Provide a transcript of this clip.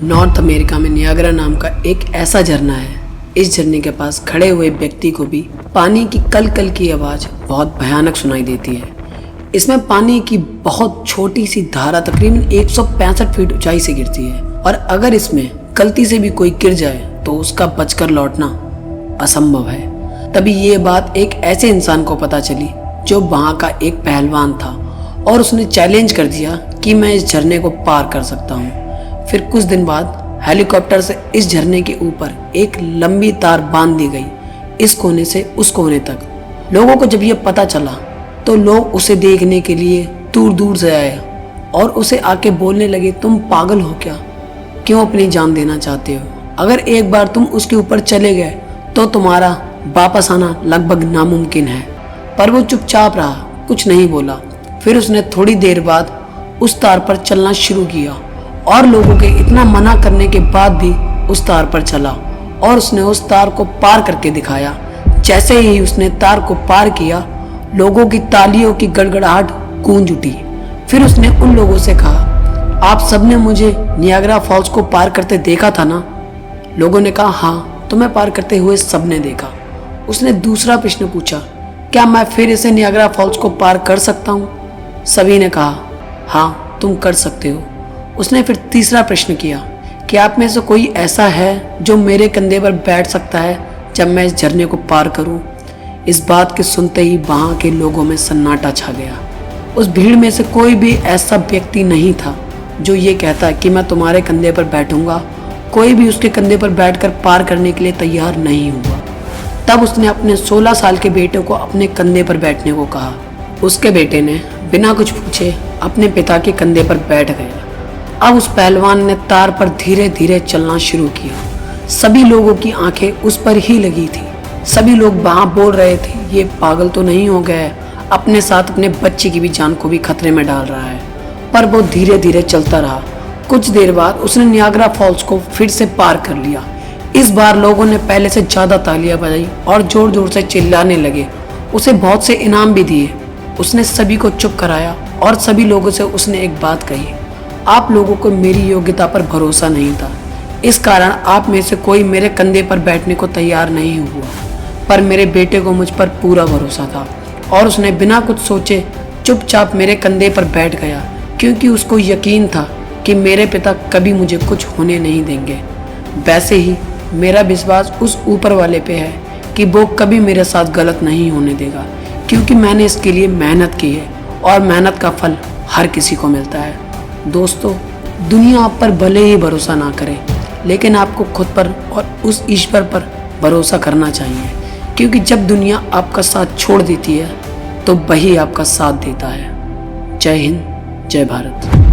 North America में Niagara नाम का एक ऐसा झरना है। इस झरने के पास खड़े हुए व्यक्ति को भी पानी की कल कल की आवाज़ बहुत भयानक सुनाई देती है। इसमें पानी की बहुत छोटी सी धारा तकरीबन 165 फीट ऊंचाई से गिरती है और अगर इसमें गलती से भी कोई गिर जाए तो उसका बचकर लौटना असंभव है। तभी ये बात एक ऐसे इंसान को पता चली जो वहाँ का एक पहलवान था और उसने चैलेंज कर दिया कि मैं इस झरने को पार कर सकता हूँ। फिर कुछ दिन बाद हेलीकॉप्टर से इस झरने के ऊपर एक लंबी तार बांध दी गई, इस कोने से उस कोने तक। लोगों को जब ये पता चला तो लोग उसे देखने के लिए दूर दूर से आए और उसे आके बोलने लगे, तुम पागल हो क्या, क्यों अपनी जान देना चाहते हो? अगर एक बार तुम उसके ऊपर चले गए तो तुम्हारा वापस आना लगभग नामुमकिन है। पर वो चुपचाप रहा, कुछ नहीं बोला। फिर उसने थोड़ी देर बाद उस तार पर चलना शुरू किया और लोगों के इतना मना करने के बाद भी उस तार पर चला और उसने उस तार को पार करके दिखाया। जैसे ही उसने तार को पार किया, लोगों की तालियों की गड़गड़ाहट गूंज उठी। फिर उसने उन लोगों से कहा, आप सबने मुझे नियाग्रा फॉल्स को पार करते देखा था ना? लोगों ने कहा, हाँ, तुम्हें पार करते हुए सबने देखा। उसने दूसरा प्रश्न पूछा, क्या मैं फिर इसे नियाग्रा फॉल्स को पार कर सकता हूँ? सभी ने कहा, हाँ, तुम कर सकते हो। उसने फिर तीसरा प्रश्न किया कि आप में से कोई ऐसा है जो मेरे कंधे पर बैठ सकता है जब मैं इस झरने को पार करूं? इस बात के सुनते ही वहां के लोगों में सन्नाटा छा गया। उस भीड़ में से कोई भी ऐसा व्यक्ति नहीं था जो ये कहता कि मैं तुम्हारे कंधे पर बैठूंगा। कोई भी उसके कंधे पर बैठकर पार करने के लिए तैयार नहीं हुआ। तब उसने अपने 16 साल के बेटे को अपने कंधे पर बैठने को कहा। उसके बेटे ने बिना कुछ पूछे अपने पिता के कंधे पर बैठ गया। अब उस पहलवान ने तार पर धीरे धीरे चलना शुरू किया। सभी लोगों की आंखें उस पर ही लगी थी। सभी लोग वहां बोल रहे थे, ये पागल तो नहीं हो गया है, अपने साथ अपने बच्चे की भी जान को भी खतरे में डाल रहा है। पर वो धीरे धीरे चलता रहा। कुछ देर बाद उसने नियाग्रा फॉल्स को फिर से पार कर लिया। इस बार लोगों ने पहले से ज्यादा तालियां बजाई और जोर जोर से चिल्लाने लगे। उसे बहुत से इनाम भी दिए। उसने सभी को चुप कराया और सभी लोगों से उसने एक बात कही, आप लोगों को मेरी योग्यता पर भरोसा नहीं था, इस कारण आप में से कोई मेरे कंधे पर बैठने को तैयार नहीं हुआ। पर मेरे बेटे को मुझ पर पूरा भरोसा था और उसने बिना कुछ सोचे चुपचाप मेरे कंधे पर बैठ गया, क्योंकि उसको यकीन था कि मेरे पिता कभी मुझे कुछ होने नहीं देंगे। वैसे ही मेरा विश्वास उस ऊपर वाले पे है कि वो कभी मेरे साथ गलत नहीं होने देगा, क्योंकि मैंने इसके लिए मेहनत की है और मेहनत का फल हर किसी को मिलता है। दोस्तों, दुनिया आप पर भले ही भरोसा ना करे, लेकिन आपको खुद पर और उस ईश्वर पर भरोसा करना चाहिए, क्योंकि जब दुनिया आपका साथ छोड़ देती है तो वही आपका साथ देता है। जय हिंद, जय भारत।